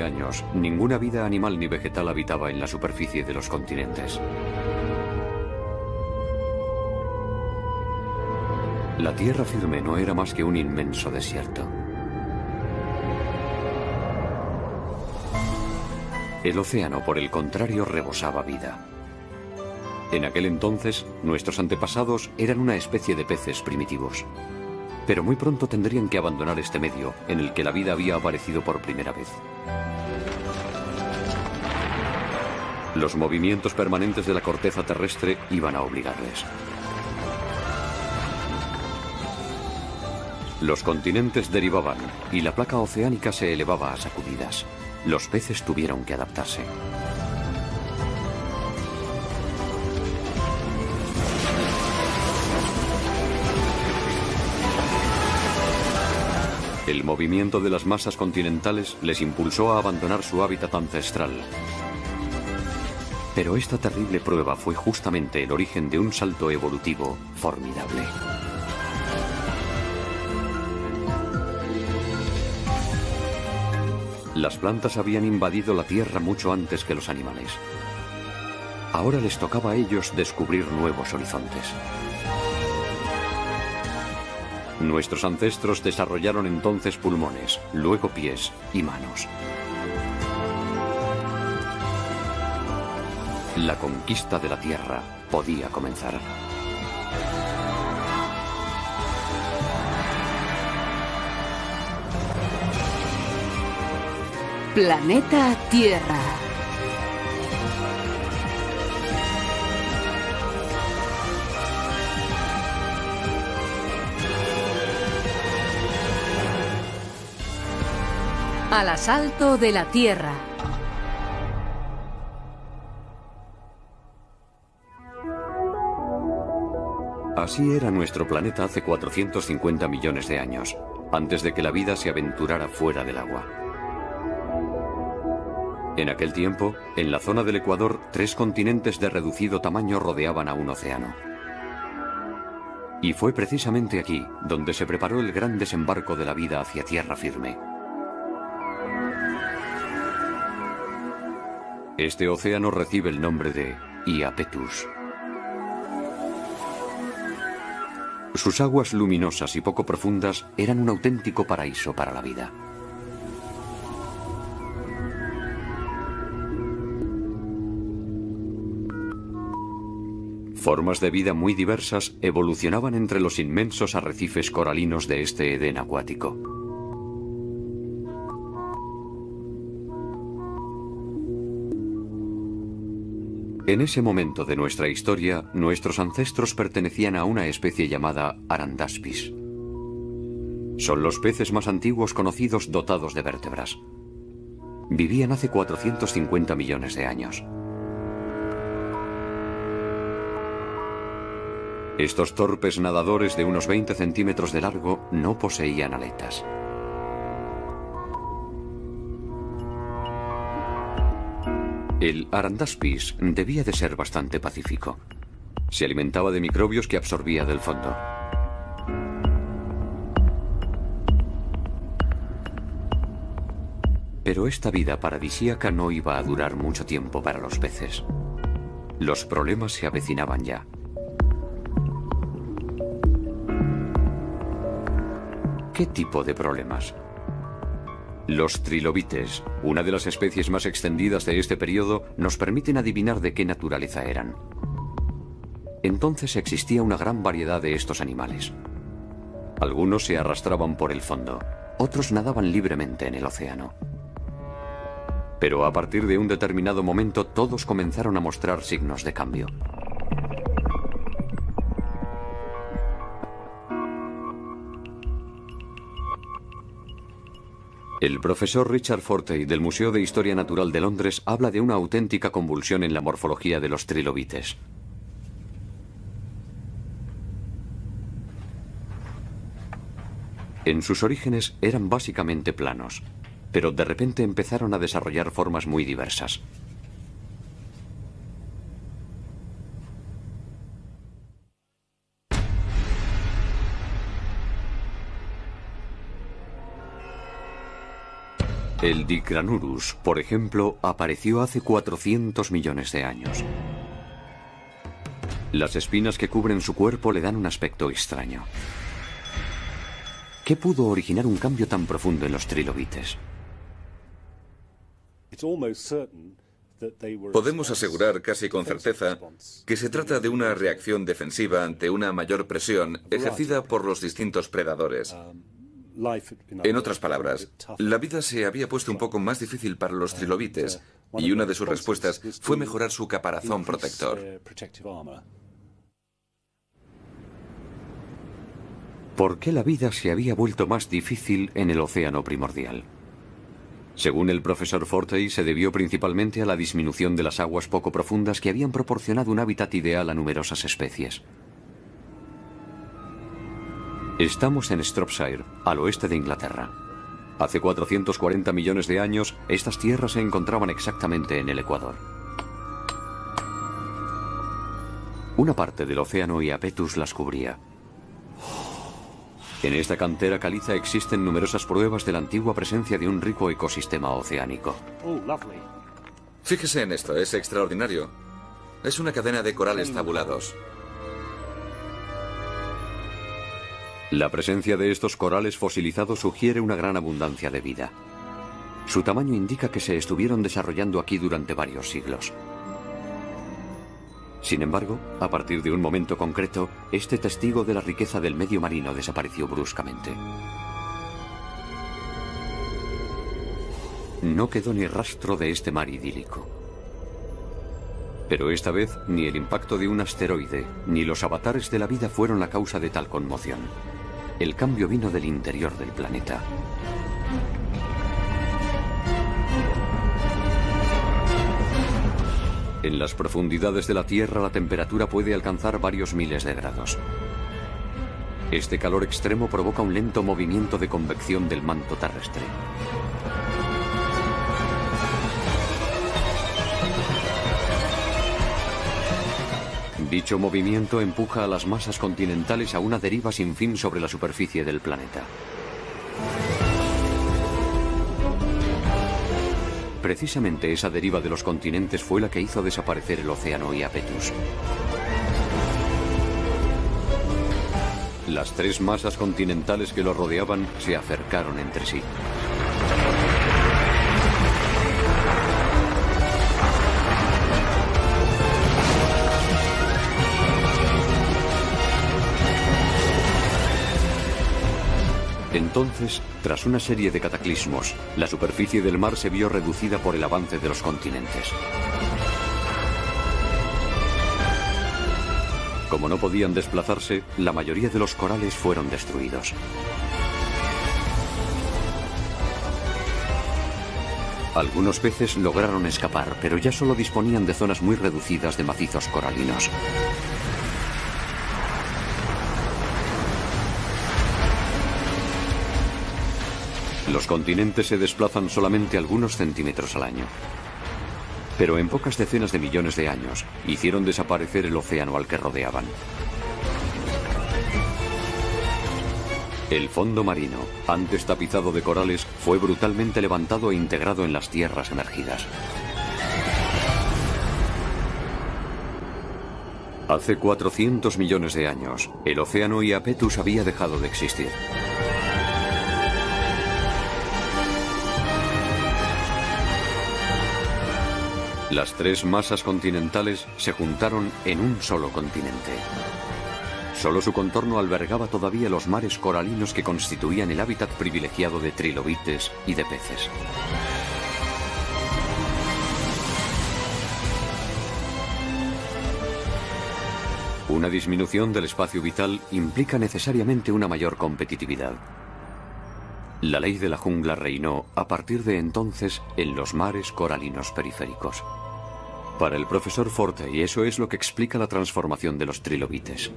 Años, ninguna vida animal ni vegetal habitaba en la superficie de los continentes. La tierra firme no era más que un inmenso desierto. El océano, por el contrario, rebosaba vida. En aquel entonces, nuestros antepasados eran una especie de peces primitivos. Pero muy pronto tendrían que abandonar este medio en el que la vida había aparecido por primera vez. Los movimientos permanentes de la corteza terrestre iban a obligarles. Los continentes derivaban y la placa oceánica se elevaba a sacudidas. Los peces tuvieron que adaptarse. El movimiento de las masas continentales les impulsó a abandonar su hábitat ancestral. Pero esta terrible prueba fue justamente el origen de un salto evolutivo formidable. Las plantas habían invadido la tierra mucho antes que los animales. Ahora les tocaba a ellos descubrir nuevos horizontes. Nuestros ancestros desarrollaron entonces pulmones, luego pies y manos. La conquista de la Tierra podía comenzar. Planeta Tierra. Al asalto de la Tierra. Así era nuestro planeta hace 450 millones de años, antes de que la vida se aventurara fuera del agua. En aquel tiempo, en la zona del Ecuador, 3 continentes de reducido tamaño rodeaban a un océano. Y fue precisamente aquí donde se preparó el gran desembarco de la vida hacia tierra firme. Este océano recibe el nombre de Iapetus. Sus aguas luminosas y poco profundas eran un auténtico paraíso para la vida. Formas de vida muy diversas evolucionaban entre los inmensos arrecifes coralinos de este Edén acuático. En ese momento de nuestra historia, nuestros ancestros pertenecían a una especie llamada Arandaspis. Son los peces más antiguos conocidos dotados de vértebras. Vivían hace 450 millones de años. Estos torpes nadadores de unos 20 centímetros de largo no poseían aletas. El Arandaspis debía de ser bastante pacífico. Se alimentaba de microbios que absorbía del fondo. Pero esta vida paradisíaca no iba a durar mucho tiempo para los peces. Los problemas se avecinaban ya. ¿Qué tipo de problemas? Los trilobites, una de las especies más extendidas de este periodo, nos permiten adivinar de qué naturaleza eran. Entonces existía una gran variedad de estos animales. Algunos se arrastraban por el fondo, otros nadaban libremente en el océano. Pero a partir de un determinado momento todos comenzaron a mostrar signos de cambio. El profesor Richard Fortey del Museo de Historia Natural de Londres habla de una auténtica convulsión en la morfología de los trilobites. En sus orígenes eran básicamente planos, pero de repente empezaron a desarrollar formas muy diversas. El Dicranurus, por ejemplo, apareció hace 400 millones de años. Las espinas que cubren su cuerpo le dan un aspecto extraño. ¿Qué pudo originar un cambio tan profundo en los trilobites? Podemos asegurar casi con certeza que se trata de una reacción defensiva ante una mayor presión ejercida por los distintos predadores. En otras palabras, la vida se había puesto un poco más difícil para los trilobites y una de sus respuestas fue mejorar su caparazón protector. ¿Por qué la vida se había vuelto más difícil en el océano primordial? Según el profesor Fortey, se debió principalmente a la disminución de las aguas poco profundas que habían proporcionado un hábitat ideal a numerosas especies. Estamos en Shropshire, al oeste de Inglaterra. Hace 440 millones de años, estas tierras se encontraban exactamente en el Ecuador. Una parte del océano Iapetus las cubría. En esta cantera caliza existen numerosas pruebas de la antigua presencia de un rico ecosistema oceánico. Fíjese en esto, es extraordinario. Es una cadena de corales tabulados. La presencia de estos corales fosilizados sugiere una gran abundancia de vida. Su tamaño indica que se estuvieron desarrollando aquí durante varios siglos. Sin embargo, a partir de un momento concreto, este testigo de la riqueza del medio marino desapareció bruscamente. No quedó ni rastro de este mar idílico. Pero esta vez, ni el impacto de un asteroide, ni los avatares de la vida fueron la causa de tal conmoción. El cambio vino del interior del planeta. En las profundidades de la Tierra la temperatura puede alcanzar varios miles de grados. Este calor extremo provoca un lento movimiento de convección del manto terrestre. Dicho movimiento empuja a las masas continentales a una deriva sin fin sobre la superficie del planeta. Precisamente esa deriva de los continentes fue la que hizo desaparecer el océano Iapetus. Las tres masas continentales que lo rodeaban se acercaron entre sí. Entonces, tras una serie de cataclismos, la superficie del mar se vio reducida por el avance de los continentes. Como no podían desplazarse, la mayoría de los corales fueron destruidos. Algunos peces lograron escapar, pero ya solo disponían de zonas muy reducidas de macizos coralinos. Los continentes se desplazan solamente algunos centímetros al año. Pero en pocas decenas de millones de años, hicieron desaparecer el océano al que rodeaban. El fondo marino, antes tapizado de corales, fue brutalmente levantado e integrado en las tierras emergidas. Hace 400 millones de años, el océano Iapetus había dejado de existir. Las tres masas continentales se juntaron en un solo continente. Solo su contorno albergaba todavía los mares coralinos que constituían el hábitat privilegiado de trilobites y de peces. Una disminución del espacio vital implica necesariamente una mayor competitividad. La ley de la jungla reinó a partir de entonces en los mares coralinos periféricos. Para el profesor Fortey, eso es lo que explica la transformación de los trilobites.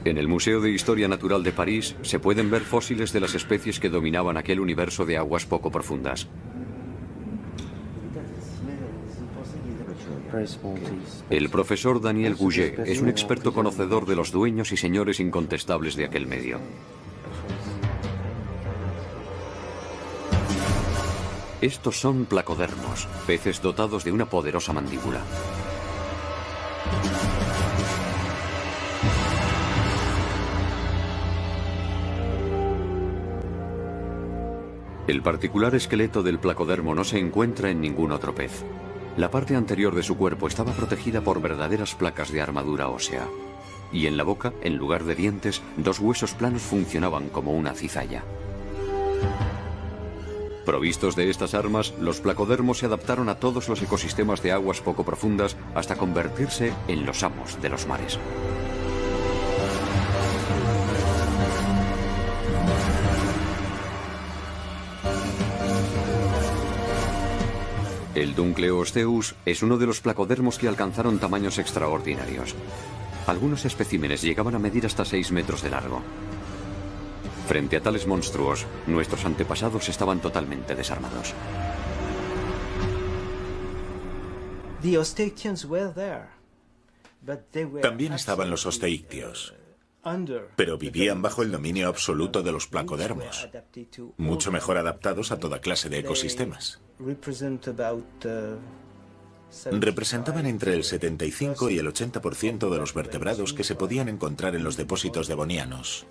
En el Museo de Historia Natural de París se pueden ver fósiles de las especies que dominaban aquel universo de aguas poco profundas. El profesor Daniel Gouget es un experto conocedor de los dueños y señores incontestables de aquel medio. Estos son placodermos, peces dotados de una poderosa mandíbula. El particular esqueleto del placodermo no se encuentra en ningún otro pez. La parte anterior de su cuerpo estaba protegida por verdaderas placas de armadura ósea. Y en la boca, en lugar de dientes, dos huesos planos funcionaban como una cizalla. Provistos de estas armas, los placodermos se adaptaron a todos los ecosistemas de aguas poco profundas hasta convertirse en los amos de los mares. El Dunkleosteus es uno de los placodermos que alcanzaron tamaños extraordinarios. Algunos especímenes llegaban a medir hasta 6 metros de largo. Frente a tales monstruos, nuestros antepasados estaban totalmente desarmados. También estaban los osteictios, pero vivían bajo el dominio absoluto de los placodermos, mucho mejor adaptados a toda clase de ecosistemas. Representaban entre el 75 y el 80% de los vertebrados que se podían encontrar en los depósitos devonianos.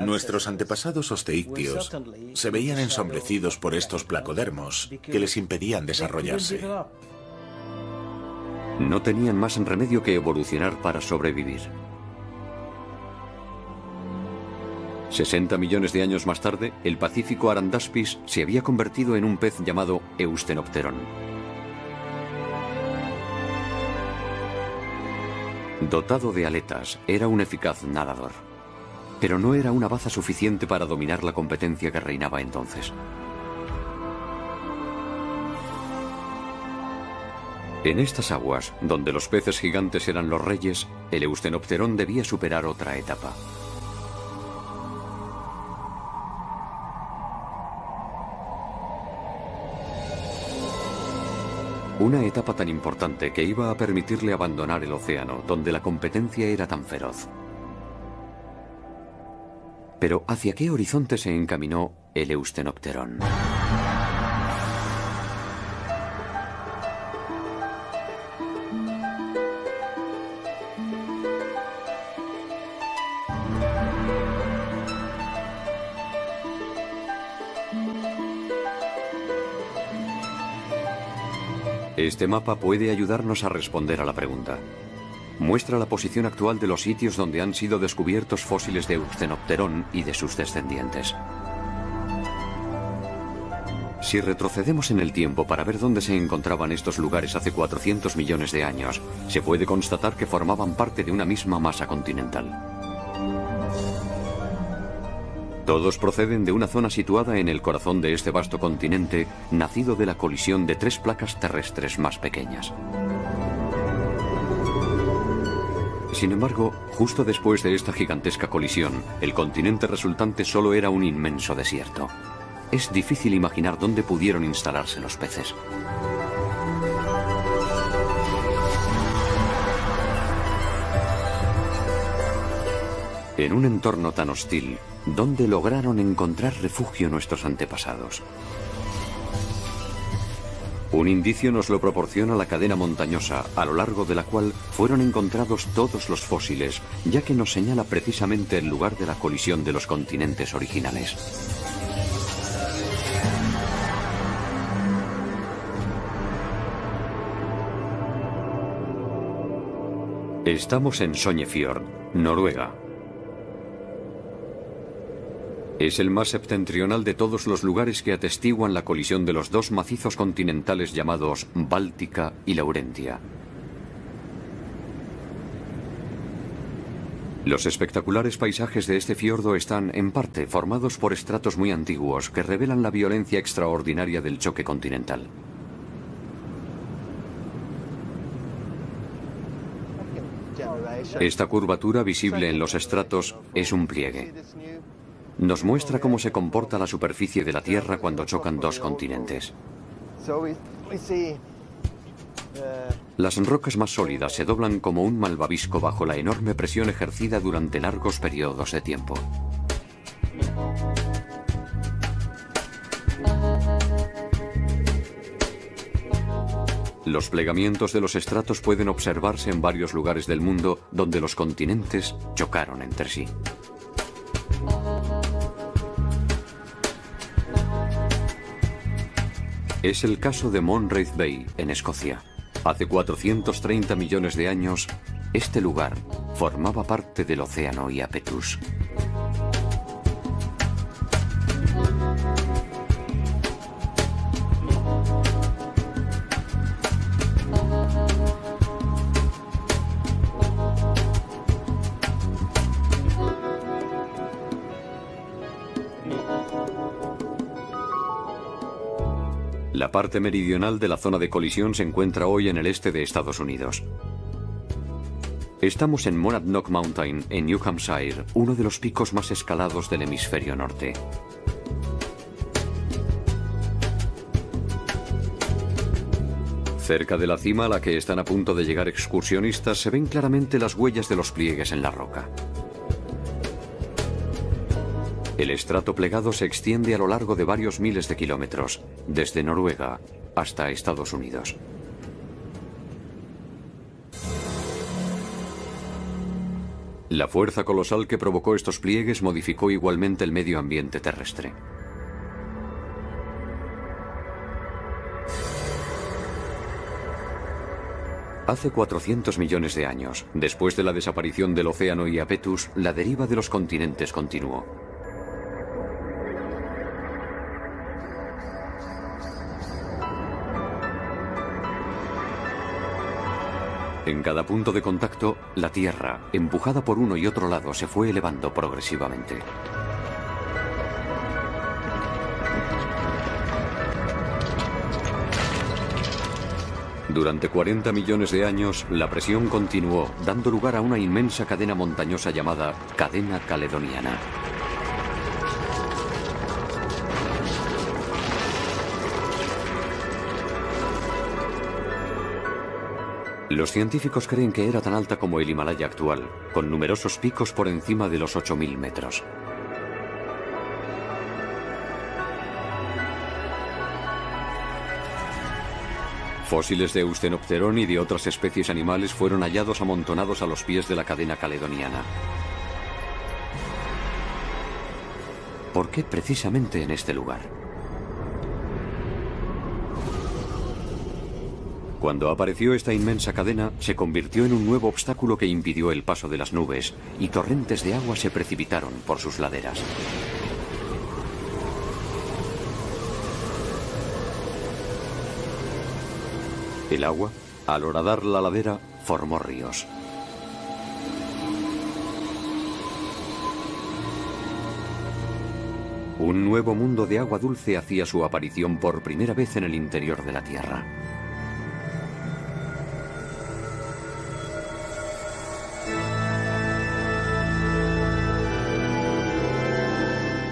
Nuestros antepasados osteictios se veían ensombrecidos por estos placodermos que les impedían desarrollarse. No tenían más remedio que evolucionar para sobrevivir. 60 millones de años más tarde, el Pacífico Arandaspis se había convertido en un pez llamado Eustenopteron. Dotado de aletas, era un eficaz nadador. Pero no era una baza suficiente para dominar la competencia que reinaba entonces. En estas aguas, donde los peces gigantes eran los reyes, el Eustenopteron debía superar otra etapa. Una etapa tan importante que iba a permitirle abandonar el océano, donde la competencia era tan feroz. Pero ¿hacia qué horizonte se encaminó el Eustenopteron? Este mapa puede ayudarnos a responder a la pregunta. Muestra la posición actual de los sitios donde han sido descubiertos fósiles de Eustenopteron y de sus descendientes. Si retrocedemos en el tiempo para ver dónde se encontraban estos lugares hace 400 millones de años, se puede constatar que formaban parte de una misma masa continental. Todos proceden de una zona situada en el corazón de este vasto continente, nacido de la colisión de 3 placas terrestres más pequeñas. Sin embargo, justo después de esta gigantesca colisión, el continente resultante solo era un inmenso desierto. Es difícil imaginar dónde pudieron instalarse los peces. En un entorno tan hostil, ¿dónde lograron encontrar refugio nuestros antepasados? Un indicio nos lo proporciona la cadena montañosa, a lo largo de la cual fueron encontrados todos los fósiles, ya que nos señala precisamente el lugar de la colisión de los continentes originales. Estamos en Sognefjord, Noruega. Es el más septentrional de todos los lugares que atestiguan la colisión de los dos macizos continentales llamados Báltica y Laurentia. Los espectaculares paisajes de este fiordo están, en parte, formados por estratos muy antiguos que revelan la violencia extraordinaria del choque continental. Esta curvatura visible en los estratos es un pliegue. Nos muestra cómo se comporta la superficie de la Tierra cuando chocan dos continentes. Las rocas más sólidas se doblan como un malvavisco bajo la enorme presión ejercida durante largos periodos de tiempo. Los plegamientos de los estratos pueden observarse en varios lugares del mundo donde los continentes chocaron entre sí. Es el caso de Monreith Bay, en Escocia. Hace 430 millones de años, este lugar formaba parte del océano Iapetus. La parte meridional de la zona de colisión se encuentra hoy en el este de Estados Unidos. Estamos en Monadnock Mountain, en New Hampshire, uno de los picos más escalados del hemisferio norte. Cerca de la cima a la que están a punto de llegar excursionistas se ven claramente las huellas de los pliegues en la roca. El estrato plegado se extiende a lo largo de varios miles de kilómetros, desde Noruega hasta Estados Unidos. La fuerza colosal que provocó estos pliegues modificó igualmente el medio ambiente terrestre. Hace 400 millones de años, después de la desaparición del océano Iapetus, la deriva de los continentes continuó. En cada punto de contacto, la Tierra, empujada por uno y otro lado, se fue elevando progresivamente. Durante 40 millones de años, la presión continuó, dando lugar a una inmensa cadena montañosa llamada Cadena Caledoniana. Los científicos creen que era tan alta como el Himalaya actual, con numerosos picos por encima de los 8.000 metros. Fósiles de Eusthenopterón y de otras especies animales fueron hallados amontonados a los pies de la cadena caledoniana. ¿Por qué precisamente en este lugar? Cuando apareció esta inmensa cadena, se convirtió en un nuevo obstáculo que impidió el paso de las nubes, y torrentes de agua se precipitaron por sus laderas. El agua, al horadar la ladera, formó ríos. Un nuevo mundo de agua dulce hacía su aparición por primera vez en el interior de la Tierra.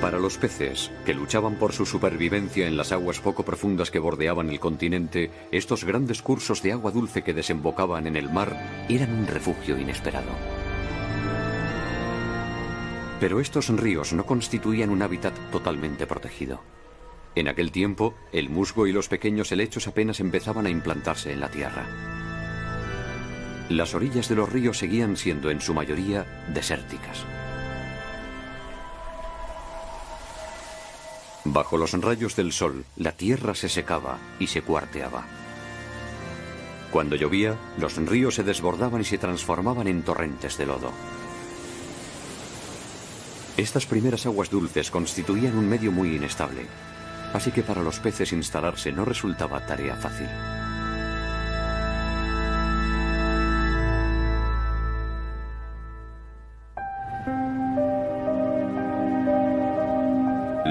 Para los peces, que luchaban por su supervivencia en las aguas poco profundas que bordeaban el continente, estos grandes cursos de agua dulce que desembocaban en el mar eran un refugio inesperado. Pero estos ríos no constituían un hábitat totalmente protegido. En aquel tiempo, el musgo y los pequeños helechos apenas empezaban a implantarse en la tierra. Las orillas de los ríos seguían siendo en su mayoría desérticas. Bajo los rayos del sol, la tierra se secaba y se cuarteaba. Cuando llovía, los ríos se desbordaban y se transformaban en torrentes de lodo. Estas primeras aguas dulces constituían un medio muy inestable, así que para los peces instalarse no resultaba tarea fácil.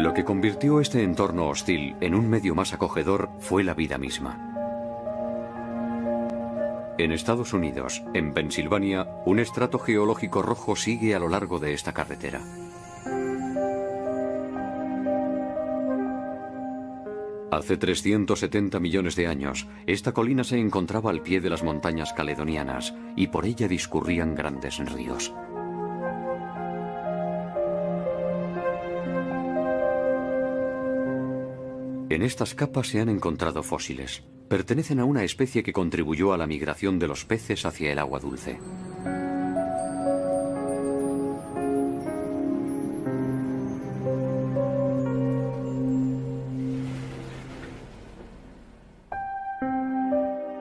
Lo que convirtió este entorno hostil en un medio más acogedor fue la vida misma. En Estados Unidos, en Pensilvania, un estrato geológico rojo sigue a lo largo de esta carretera. Hace 370 millones de años, esta colina se encontraba al pie de las montañas caledonianas y por ella discurrían grandes ríos. En estas capas se han encontrado fósiles. pertenecen a una especie que contribuyó a la migración de los peces hacia el agua dulce.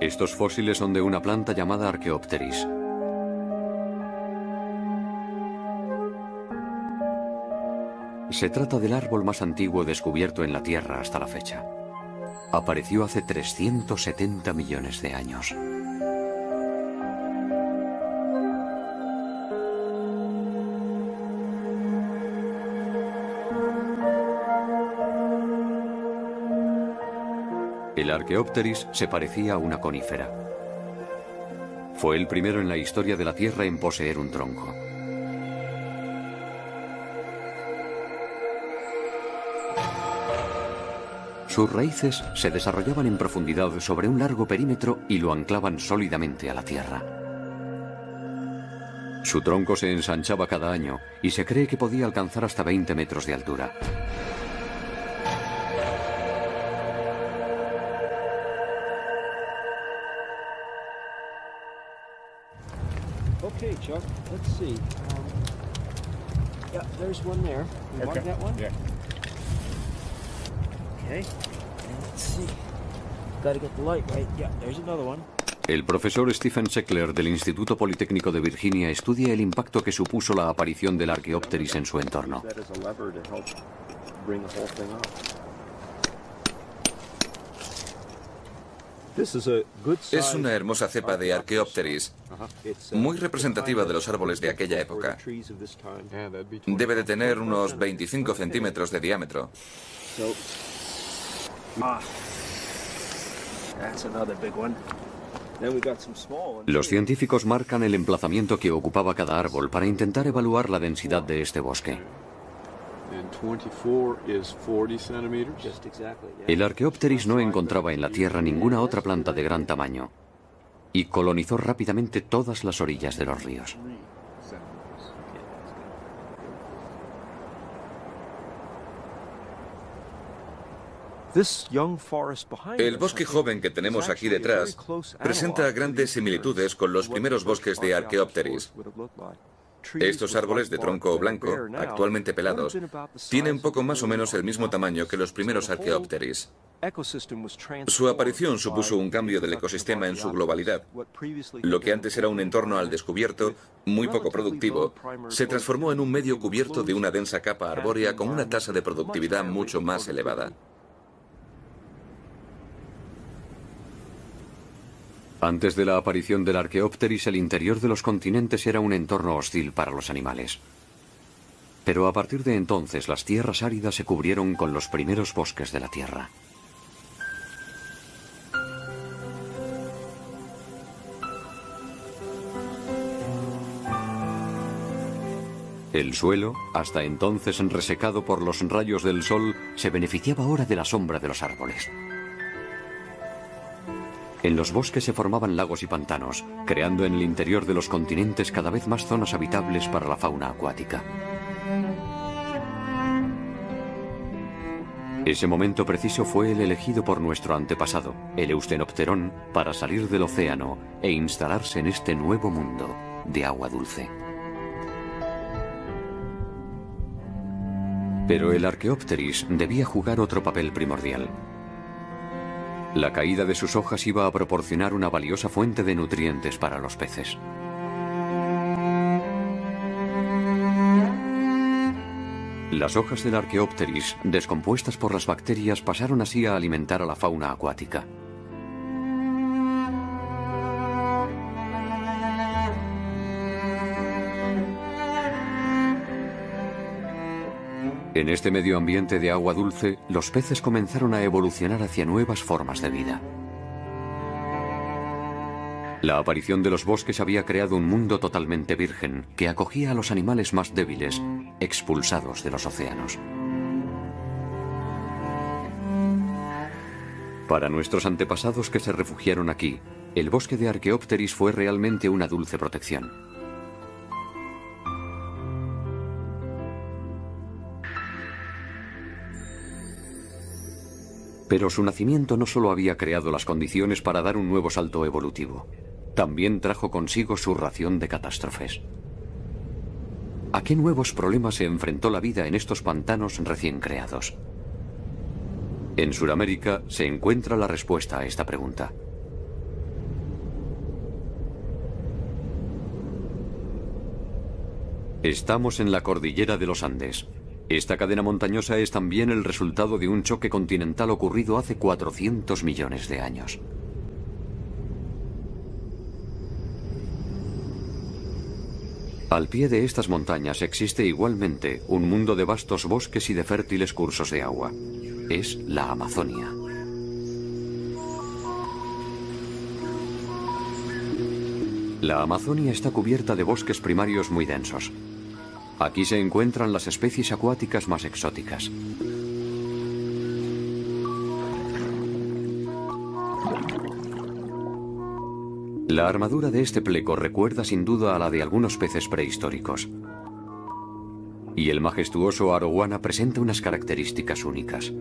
Estos fósiles son de una planta llamada Archaeopteris. Se trata del árbol más antiguo descubierto en la Tierra hasta la fecha. Apareció hace 370 millones de años. El Archaeopteris se parecía a una conífera. Fue el primero en la historia de la Tierra en poseer un tronco. Sus raíces se desarrollaban en profundidad sobre un largo perímetro y lo anclaban sólidamente a la tierra. Su tronco se ensanchaba cada año y se cree que podía alcanzar hasta 20 metros de altura. Okay, Chuck, let's see. Yeah, there's one there. You mark that one? Yeah. Okay, and let's see. Gotta get the light right. Yeah, there's another one. El profesor Stephen Seckler del Instituto Politécnico de Virginia estudia el impacto que supuso la aparición del Archaeopteris en su entorno. Es una hermosa cepa de Archaeopteris, muy representativa de los árboles de aquella época. Debe de tener unos 25 centímetros de diámetro. Los científicos marcan el emplazamiento que ocupaba cada árbol para intentar evaluar la densidad de este bosque. El Archaeopteris no encontraba en la Tierra ninguna otra planta de gran tamaño y colonizó rápidamente todas las orillas de los ríos. El bosque joven que tenemos aquí detrás presenta grandes similitudes con los primeros bosques de Archaeopteris. Estos árboles de tronco blanco, actualmente pelados, tienen poco más o menos el mismo tamaño que los primeros Archaeopteris. Su aparición supuso un cambio del ecosistema en su globalidad. Lo que antes era un entorno al descubierto, muy poco productivo, se transformó en un medio cubierto de una densa capa arbórea con una tasa de productividad mucho más elevada. Antes de la aparición del Archaeopteris, el interior de los continentes era un entorno hostil para los animales. Pero a partir de entonces, las tierras áridas se cubrieron con los primeros bosques de la Tierra. El suelo, hasta entonces resecado por los rayos del sol, se beneficiaba ahora de la sombra de los árboles. En los bosques se formaban lagos y pantanos, creando en el interior de los continentes cada vez más zonas habitables para la fauna acuática. Ese momento preciso fue el elegido por nuestro antepasado, el Eustenopterón, para salir del océano e instalarse en este nuevo mundo de agua dulce. Pero el Archaeopteris debía jugar otro papel primordial. La caída de sus hojas iba a proporcionar una valiosa fuente de nutrientes para los peces. Las hojas del Archaeopteris, descompuestas por las bacterias, pasaron así a alimentar a la fauna acuática. En este medio ambiente de agua dulce, los peces comenzaron a evolucionar hacia nuevas formas de vida. La aparición de los bosques había creado un mundo totalmente virgen que acogía a los animales más débiles, expulsados de los océanos. Para nuestros antepasados que se refugiaron aquí, el bosque de Archaeopteris fue realmente una dulce protección. Pero su nacimiento no solo había creado las condiciones para dar un nuevo salto evolutivo, también trajo consigo su ración de catástrofes. ¿A qué nuevos problemas se enfrentó la vida en estos pantanos recién creados? En Sudamérica se encuentra la respuesta a esta pregunta. Estamos en la cordillera de los Andes. Esta cadena montañosa es también el resultado de un choque continental ocurrido hace 400 millones de años. Al pie de estas montañas existe igualmente un mundo de vastos bosques y de fértiles cursos de agua. Es la Amazonia. La Amazonia está cubierta de bosques primarios muy densos. Aquí se encuentran las especies acuáticas más exóticas. La armadura de este pleco recuerda sin duda a la de algunos peces prehistóricos. Y el majestuoso arowana presenta unas características únicas.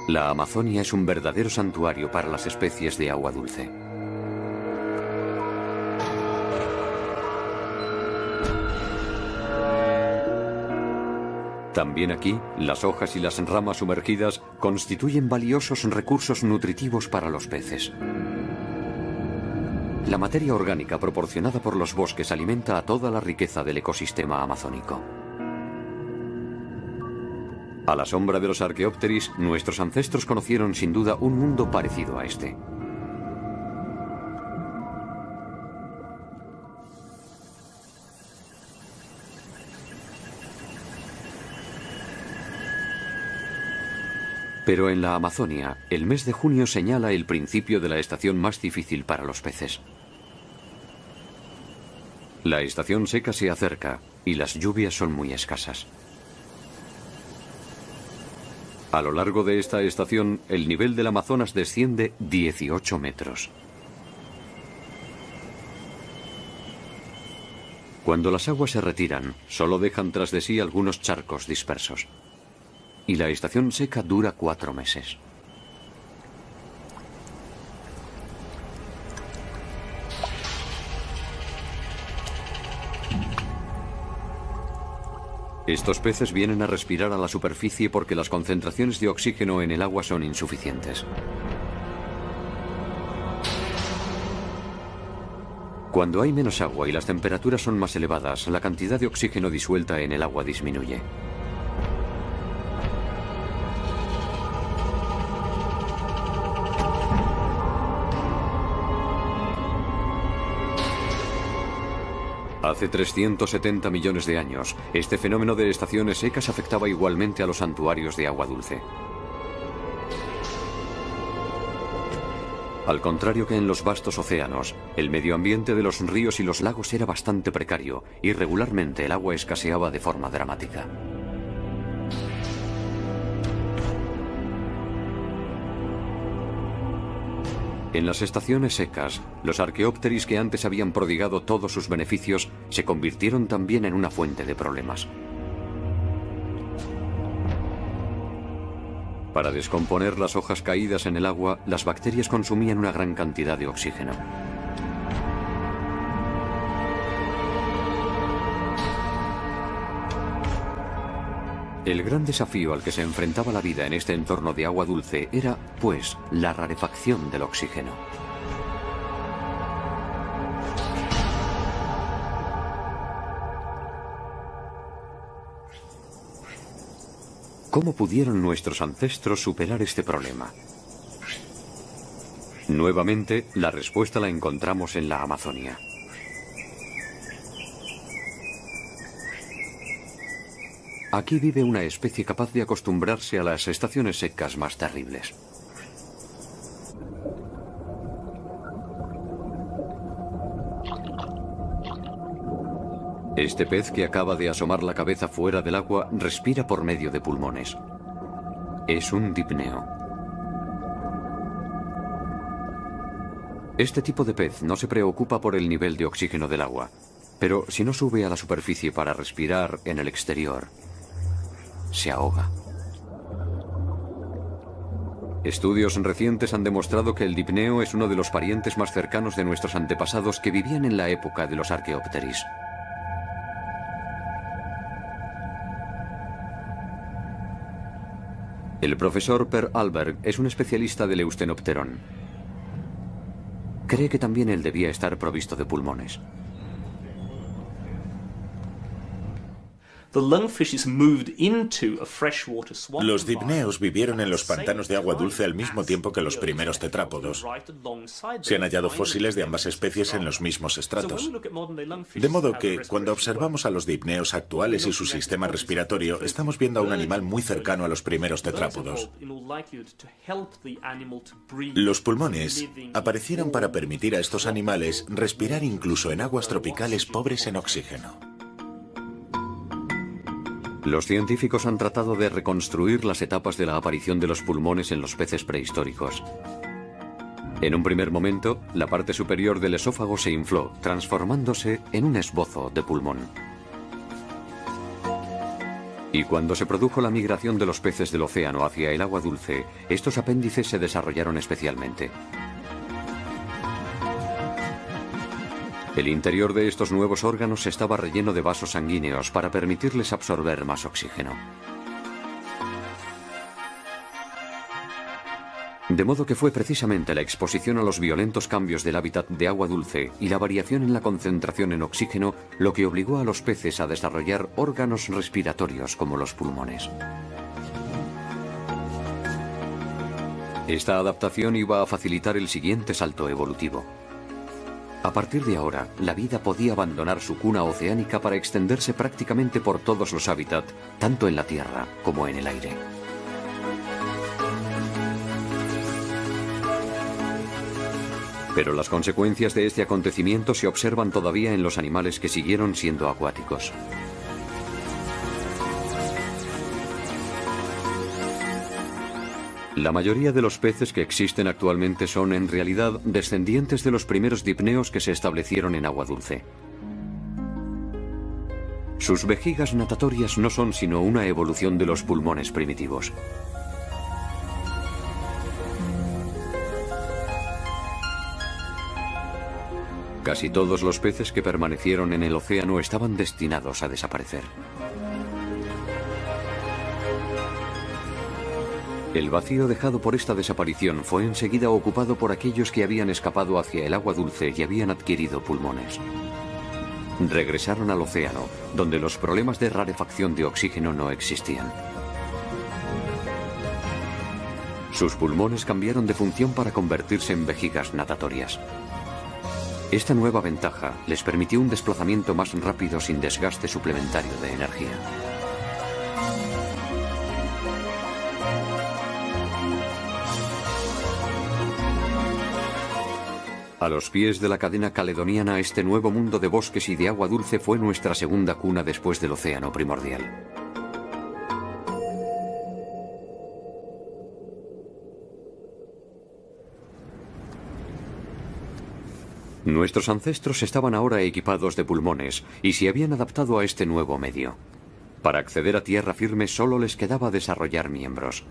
La Amazonia es un verdadero santuario para las especies de agua dulce. También aquí, las hojas y las ramas sumergidas constituyen valiosos recursos nutritivos para los peces. La materia orgánica proporcionada por los bosques alimenta a toda la riqueza del ecosistema amazónico. A la sombra de los Archaeopteris, nuestros ancestros conocieron sin duda un mundo parecido a este. Pero en la Amazonia, el mes de junio señala el principio de la estación más difícil para los peces. La estación seca se acerca y las lluvias son muy escasas. A lo largo de esta estación, el nivel del Amazonas desciende 18 metros. Cuando las aguas se retiran, solo dejan tras de sí algunos charcos dispersos. Y la estación seca dura 4 meses. Estos peces vienen a respirar a la superficie porque las concentraciones de oxígeno en el agua son insuficientes. Cuando hay menos agua y las temperaturas son más elevadas, la cantidad de oxígeno disuelta en el agua disminuye. Hace 370 millones de años, este fenómeno de estaciones secas afectaba igualmente a los santuarios de agua dulce. Al contrario que en los vastos océanos, el medio ambiente de los ríos y los lagos era bastante precario y regularmente el agua escaseaba de forma dramática. En las estaciones secas, los Archaeopteris que antes habían prodigado todos sus beneficios se convirtieron también en una fuente de problemas. Para descomponer las hojas caídas en el agua, las bacterias consumían una gran cantidad de oxígeno. El gran desafío al que se enfrentaba la vida en este entorno de agua dulce era, pues, la rarefacción del oxígeno. ¿Cómo pudieron nuestros ancestros superar este problema? Nuevamente, la respuesta la encontramos en la Amazonia. Aquí vive una especie capaz de acostumbrarse a las estaciones secas más terribles. Este pez que acaba de asomar la cabeza fuera del agua respira por medio de pulmones. Es un dipneo. Este tipo de pez no se preocupa por el nivel de oxígeno del agua, pero si no sube a la superficie para respirar en el exterior, se ahoga. Estudios recientes han demostrado que el dipneo es uno de los parientes más cercanos de nuestros antepasados que vivían en la época de los Archaeopteris. El profesor Per Alberg es un especialista del Eustenopteron. Cree que también él debía estar provisto de pulmones. Los dipneos vivieron en los pantanos de agua dulce al mismo tiempo que los primeros tetrápodos. Se han hallado fósiles de ambas especies en los mismos estratos. De modo que, cuando observamos a los dipneos actuales y su sistema respiratorio, estamos viendo a un animal muy cercano a los primeros tetrápodos. Los pulmones aparecieron para permitir a estos animales respirar incluso en aguas tropicales pobres en oxígeno. Los científicos han tratado de reconstruir las etapas de la aparición de los pulmones en los peces prehistóricos. En un primer momento, la parte superior del esófago se infló, transformándose en un esbozo de pulmón. Y cuando se produjo la migración de los peces del océano hacia el agua dulce, estos apéndices se desarrollaron especialmente. El interior de estos nuevos órganos estaba relleno de vasos sanguíneos para permitirles absorber más oxígeno. De modo que fue precisamente la exposición a los violentos cambios del hábitat de agua dulce y la variación en la concentración en oxígeno lo que obligó a los peces a desarrollar órganos respiratorios como los pulmones. Esta adaptación iba a facilitar el siguiente salto evolutivo. A partir de ahora, la vida podía abandonar su cuna oceánica para extenderse prácticamente por todos los hábitats, tanto en la tierra como en el aire. Pero las consecuencias de este acontecimiento se observan todavía en los animales que siguieron siendo acuáticos. La mayoría de los peces que existen actualmente son, en realidad, descendientes de los primeros dipneos que se establecieron en agua dulce. Sus vejigas natatorias no son sino una evolución de los pulmones primitivos. Casi todos los peces que permanecieron en el océano estaban destinados a desaparecer. El vacío dejado por esta desaparición fue enseguida ocupado por aquellos que habían escapado hacia el agua dulce y habían adquirido pulmones. Regresaron al océano, donde los problemas de rarefacción de oxígeno no existían. Sus pulmones cambiaron de función para convertirse en vejigas natatorias. Esta nueva ventaja les permitió un desplazamiento más rápido sin desgaste suplementario de energía. A los pies de la cadena caledoniana, este nuevo mundo de bosques y de agua dulce fue nuestra segunda cuna después del océano primordial. Nuestros ancestros estaban ahora equipados de pulmones y se habían adaptado a este nuevo medio. Para acceder a tierra firme solo les quedaba desarrollar miembros.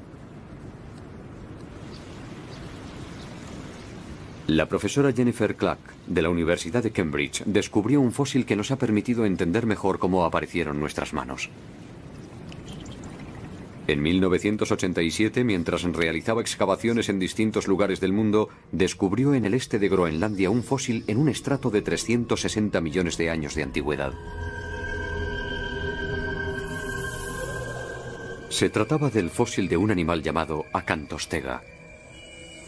La profesora Jennifer Clark, de la Universidad de Cambridge, descubrió un fósil que nos ha permitido entender mejor cómo aparecieron nuestras manos. En 1987, mientras realizaba excavaciones en distintos lugares del mundo, descubrió en el este de Groenlandia un fósil en un estrato de 360 millones de años de antigüedad. Se trataba del fósil de un animal llamado Acantostega.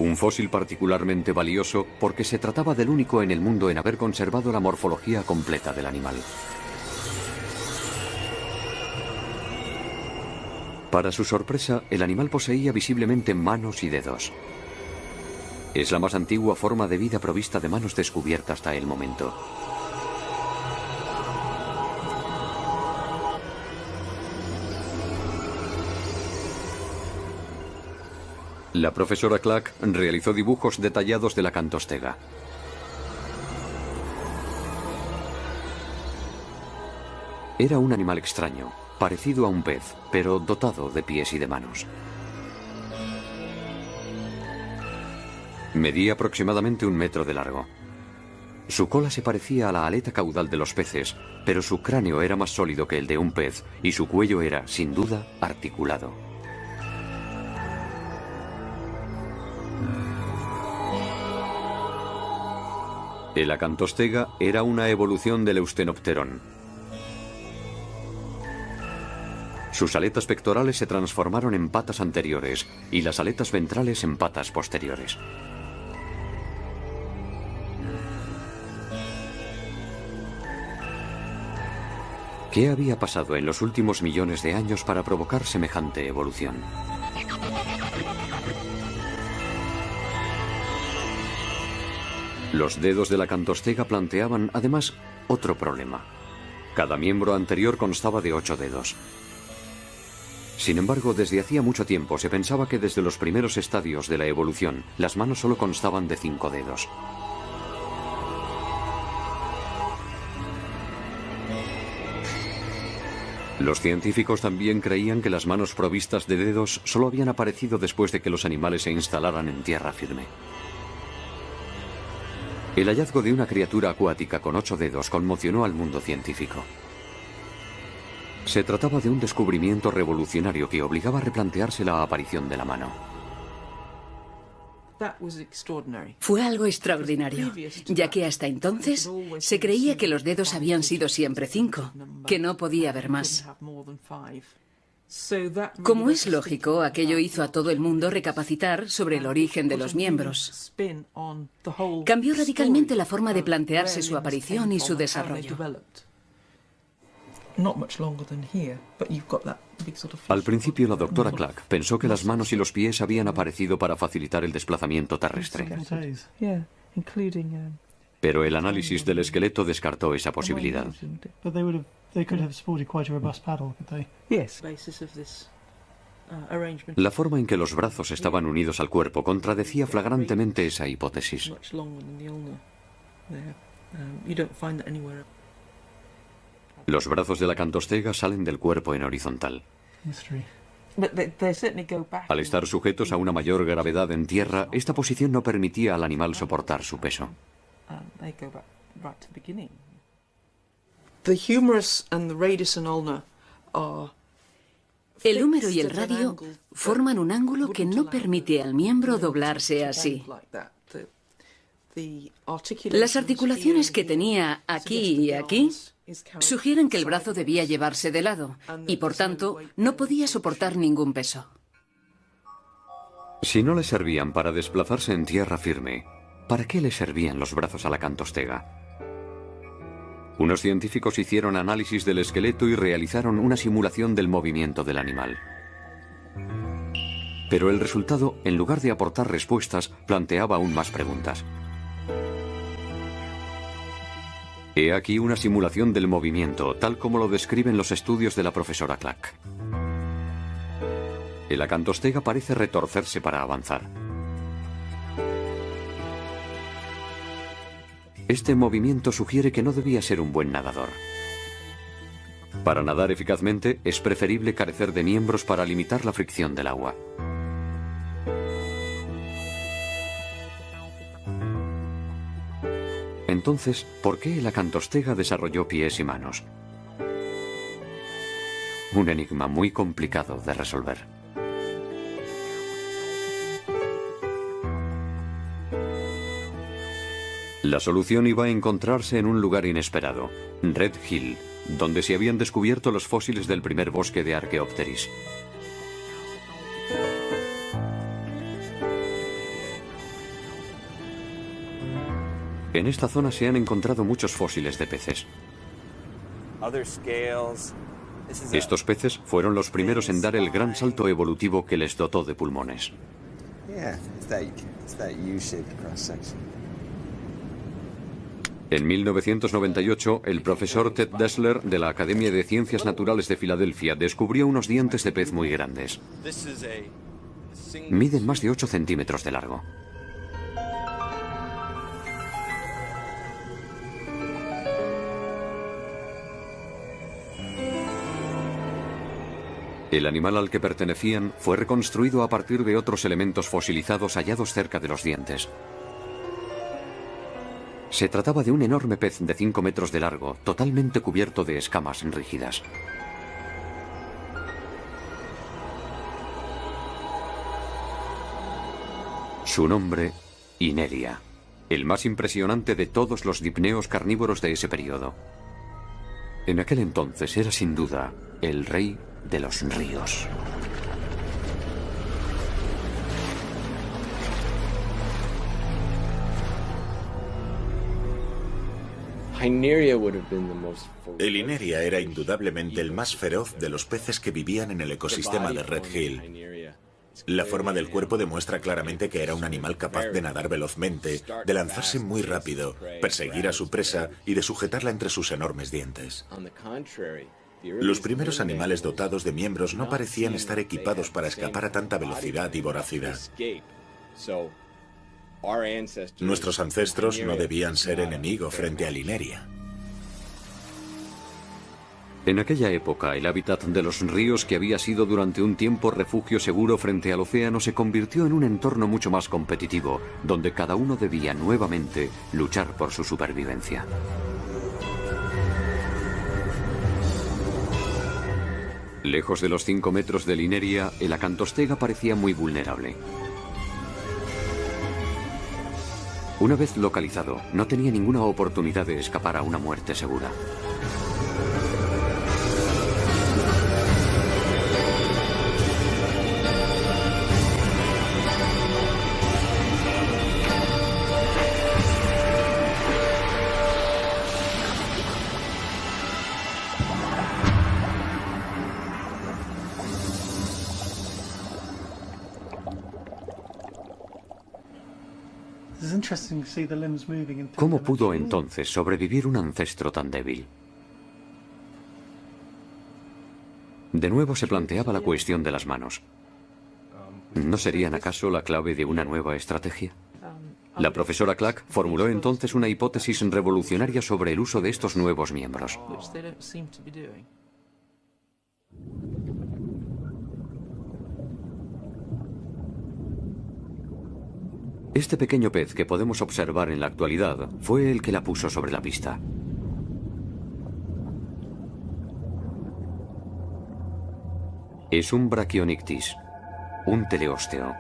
Un fósil particularmente valioso porque se trataba del único en el mundo en haber conservado la morfología completa del animal. Para su sorpresa, el animal poseía visiblemente manos y dedos. Es la más antigua forma de vida provista de manos descubierta hasta el momento. La profesora Clark realizó dibujos detallados de la Acantostega. Era un animal extraño, parecido a un pez, pero dotado de pies y de manos. Medía aproximadamente 1 metro de largo. Su cola se parecía a la aleta caudal de los peces, pero su cráneo era más sólido que el de un pez y su cuello era, sin duda, articulado. El acantostega era una evolución del Eustenopterón. Sus aletas pectorales se transformaron en patas anteriores y las aletas ventrales en patas posteriores. ¿Qué había pasado en los últimos millones de años para provocar semejante evolución? Los dedos de la acantostega planteaban, además, otro problema. Cada miembro anterior constaba de 8 dedos. Sin embargo, desde hacía mucho tiempo se pensaba que desde los primeros estadios de la evolución, las manos solo constaban de 5 dedos. Los científicos también creían que las manos provistas de dedos solo habían aparecido después de que los animales se instalaran en tierra firme. El hallazgo de una criatura acuática con 8 dedos conmocionó al mundo científico. Se trataba de un descubrimiento revolucionario que obligaba a replantearse la aparición de la mano. Fue algo extraordinario, ya que hasta entonces se creía que los dedos habían sido siempre 5, que no podía haber más. Como es lógico, aquello hizo a todo el mundo recapacitar sobre el origen de los miembros. Cambió radicalmente la forma de plantearse su aparición y su desarrollo. Al principio, la doctora Clark pensó que las manos y los pies habían aparecido para facilitar el desplazamiento terrestre. Pero el análisis del esqueleto descartó esa posibilidad. La forma en que los brazos estaban unidos al cuerpo contradecía flagrantemente esa hipótesis. Los brazos de la acantostega salen del cuerpo en horizontal. Al estar sujetos a una mayor gravedad en tierra, esta posición no permitía al animal soportar su peso. El húmero y el radio forman un ángulo que no permite al miembro doblarse así. Las articulaciones que tenía aquí y aquí sugieren que el brazo debía llevarse de lado y, por tanto, no podía soportar ningún peso. Si no le servían para desplazarse en tierra firme, ¿para qué le servían los brazos a la acantostega? Unos científicos hicieron análisis del esqueleto y realizaron una simulación del movimiento del animal. Pero el resultado, en lugar de aportar respuestas, planteaba aún más preguntas. He aquí una simulación del movimiento, tal como lo describen los estudios de la profesora Clark. El acantostega parece retorcerse para avanzar. Este movimiento sugiere que no debía ser un buen nadador. Para nadar eficazmente, es preferible carecer de miembros para limitar la fricción del agua. Entonces, ¿por qué el acantostega desarrolló pies y manos? Un enigma muy complicado de resolver. La solución iba a encontrarse en un lugar inesperado, Red Hill, donde se habían descubierto los fósiles del primer bosque de Archaeopteris. En esta zona se han encontrado muchos fósiles de peces. Estos peces fueron los primeros en dar el gran salto evolutivo que les dotó de pulmones. En 1998, el profesor Ted Dessler de la Academia de Ciencias Naturales de Filadelfia descubrió unos dientes de pez muy grandes. Miden más de 8 centímetros de largo. El animal al que pertenecían fue reconstruido a partir de otros elementos fosilizados hallados cerca de los dientes. Se trataba de un enorme pez de 5 metros de largo, totalmente cubierto de escamas rígidas. Su nombre, Inelia, el más impresionante de todos los dipneos carnívoros de ese periodo. En aquel entonces era sin duda el rey de los ríos. El Ineria era indudablemente el más feroz de los peces que vivían en el ecosistema de Red Hill. La forma del cuerpo demuestra claramente que era un animal capaz de nadar velozmente, de lanzarse muy rápido, perseguir a su presa y de sujetarla entre sus enormes dientes. Los primeros animales dotados de miembros no parecían estar equipados para escapar a tanta velocidad y voracidad. Nuestros ancestros no debían ser enemigo frente al Ineria. En aquella época, el hábitat de los ríos, que había sido durante un tiempo refugio seguro frente al océano, se convirtió en un entorno mucho más competitivo, donde cada uno debía nuevamente luchar por su supervivencia. Lejos de los 5 metros de Ineria, el acantostega parecía muy vulnerable. Una vez localizado, no tenía ninguna oportunidad de escapar a una muerte segura. ¿Cómo pudo entonces sobrevivir un ancestro tan débil? De nuevo se planteaba la cuestión de las manos. ¿No serían acaso la clave de una nueva estrategia? La profesora Clack formuló entonces una hipótesis revolucionaria sobre el uso de estos nuevos miembros. Este pequeño pez que podemos observar en la actualidad fue el que la puso sobre la pista. Es un Brachionictis, un teleósteo.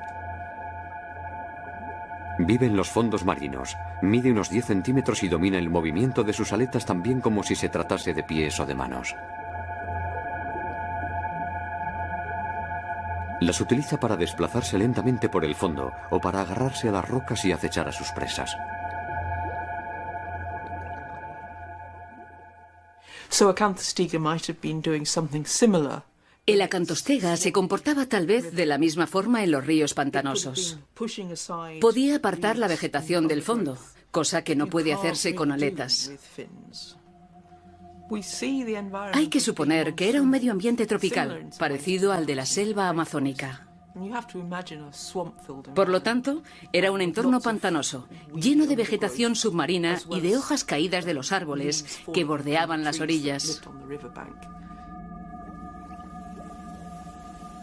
Vive en los fondos marinos, mide unos 10 centímetros y domina el movimiento de sus aletas tan bien como si se tratase de pies o de manos. Las utiliza para desplazarse lentamente por el fondo o para agarrarse a las rocas y acechar a sus presas. El acantostega se comportaba tal vez de la misma forma en los ríos pantanosos. Podía apartar la vegetación del fondo, cosa que no puede hacerse con aletas. Hay que suponer que era un medio ambiente tropical, parecido al de la selva amazónica. Por lo tanto, era un entorno pantanoso, lleno de vegetación submarina y de hojas caídas de los árboles que bordeaban las orillas.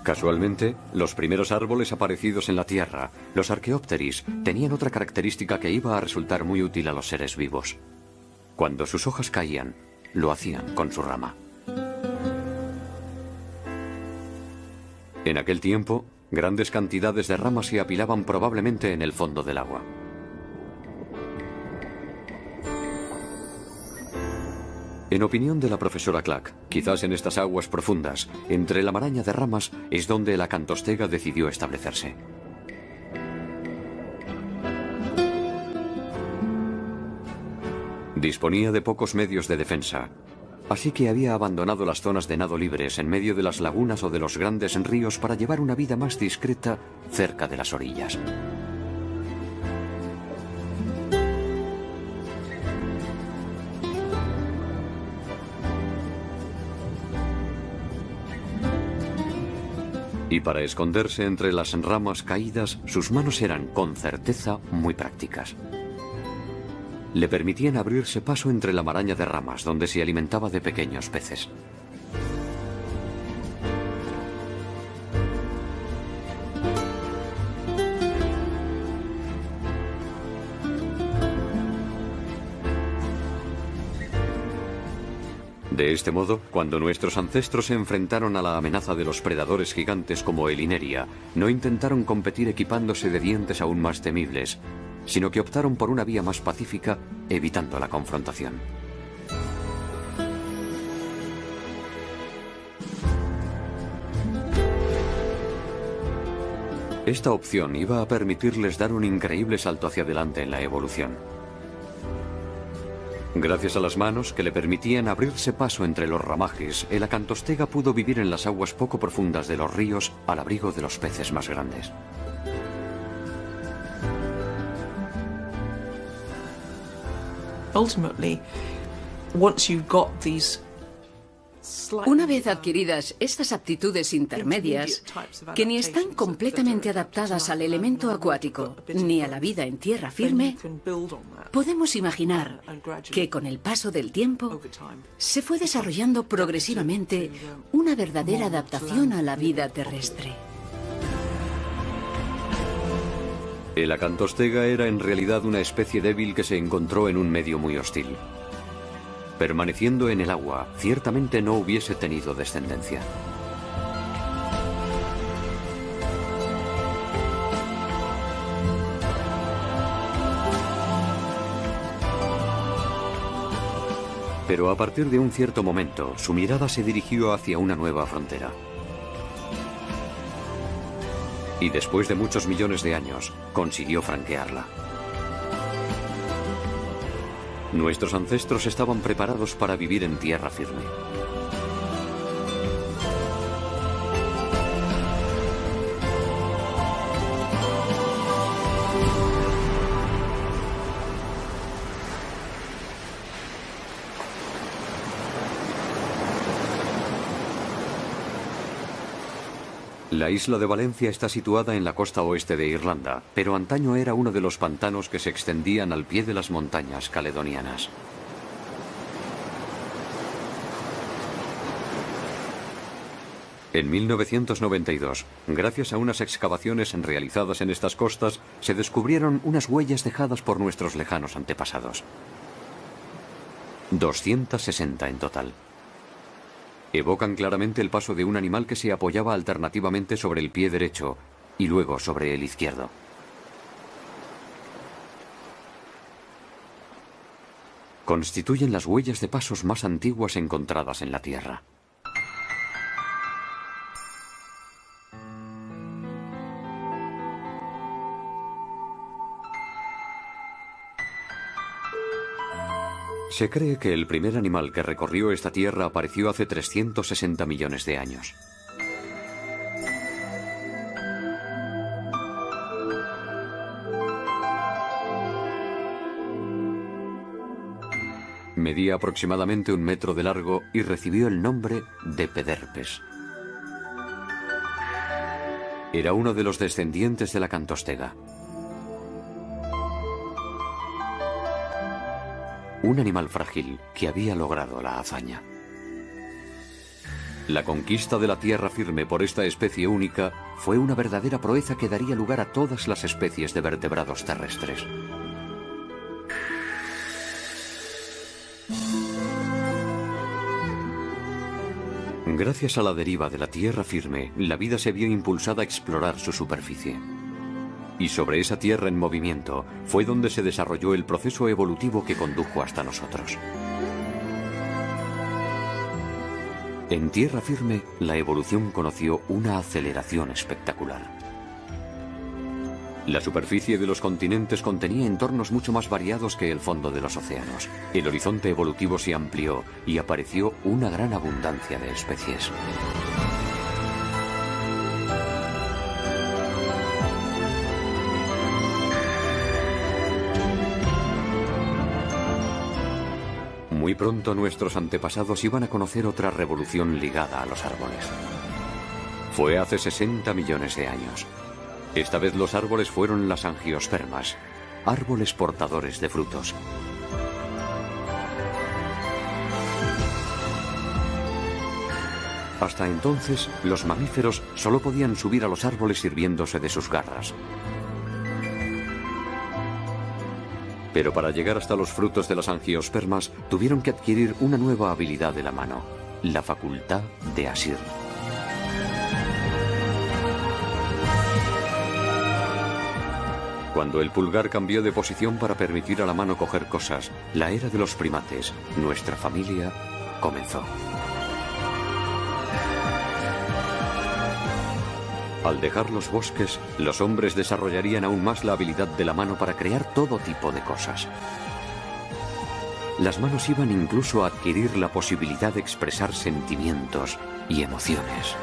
Casualmente, los primeros árboles aparecidos en la Tierra, los Archaeopteris, tenían otra característica que iba a resultar muy útil a los seres vivos. Cuando sus hojas caían, lo hacían con su rama. En aquel tiempo, grandes cantidades de ramas se apilaban probablemente en el fondo del agua. En opinión de la profesora Clack, quizás en estas aguas profundas, entre la maraña de ramas, es donde el acantostega decidió establecerse. Disponía de pocos medios de defensa, así que había abandonado las zonas de nado libres en medio de las lagunas o de los grandes ríos para llevar una vida más discreta cerca de las orillas. Y para esconderse entre las ramas caídas, sus manos eran, con certeza, muy prácticas. Le permitían abrirse paso entre la maraña de ramas, donde se alimentaba de pequeños peces. De este modo, cuando nuestros ancestros se enfrentaron a la amenaza de los predadores gigantes como el Ineria, no intentaron competir equipándose de dientes aún más temibles, sino que optaron por una vía más pacífica, evitando la confrontación. Esta opción iba a permitirles dar un increíble salto hacia adelante en la evolución. Gracias a las manos que le permitían abrirse paso entre los ramajes, el acantostega pudo vivir en las aguas poco profundas de los ríos al abrigo de los peces más grandes. Una vez adquiridas estas aptitudes intermedias, que ni están completamente adaptadas al elemento acuático ni a la vida en tierra firme, podemos imaginar que con el paso del tiempo se fue desarrollando progresivamente una verdadera adaptación a la vida terrestre. El acantostega era en realidad una especie débil que se encontró en un medio muy hostil. Permaneciendo en el agua, ciertamente no hubiese tenido descendencia. Pero a partir de un cierto momento, su mirada se dirigió hacia una nueva frontera. Y después de muchos millones de años, consiguió franquearla. Nuestros ancestros estaban preparados para vivir en tierra firme. La isla de Valencia está situada en la costa oeste de Irlanda, pero antaño era uno de los pantanos que se extendían al pie de las montañas caledonianas. En 1992, gracias a unas excavaciones realizadas en estas costas, se descubrieron unas huellas dejadas por nuestros lejanos antepasados. 260 en total. Evocan claramente el paso de un animal que se apoyaba alternativamente sobre el pie derecho y luego sobre el izquierdo. Constituyen las huellas de pasos más antiguas encontradas en la Tierra. Se cree que el primer animal que recorrió esta tierra apareció hace 360 millones de años. Medía aproximadamente 1 metro de largo y recibió el nombre de Pederpes. Era uno de los descendientes de la acantostega. Un animal frágil que había logrado la hazaña. La conquista de la tierra firme por esta especie única fue una verdadera proeza que daría lugar a todas las especies de vertebrados terrestres. Gracias a la deriva de la tierra firme, la vida se vio impulsada a explorar su superficie. Y sobre esa tierra en movimiento fue donde se desarrolló el proceso evolutivo que condujo hasta nosotros. En tierra firme, la evolución conoció una aceleración espectacular. La superficie de los continentes contenía entornos mucho más variados que el fondo de los océanos. El horizonte evolutivo se amplió y apareció una gran abundancia de especies. Muy pronto nuestros antepasados iban a conocer otra revolución ligada a los árboles. Fue hace 60 millones de años. Esta vez los árboles fueron las angiospermas, árboles portadores de frutos. Hasta entonces, los mamíferos solo podían subir a los árboles sirviéndose de sus garras. Pero para llegar hasta los frutos de las angiospermas, tuvieron que adquirir una nueva habilidad de la mano, la facultad de asir. Cuando el pulgar cambió de posición para permitir a la mano coger cosas, la era de los primates, nuestra familia, comenzó. Al dejar los bosques, los hombres desarrollarían aún más la habilidad de la mano para crear todo tipo de cosas. Las manos iban incluso a adquirir la posibilidad de expresar sentimientos y emociones.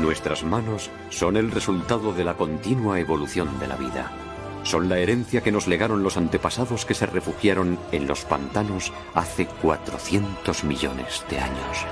Nuestras manos son el resultado de la continua evolución de la vida. Son la herencia que nos legaron los antepasados que se refugiaron en los pantanos hace 400 millones de años.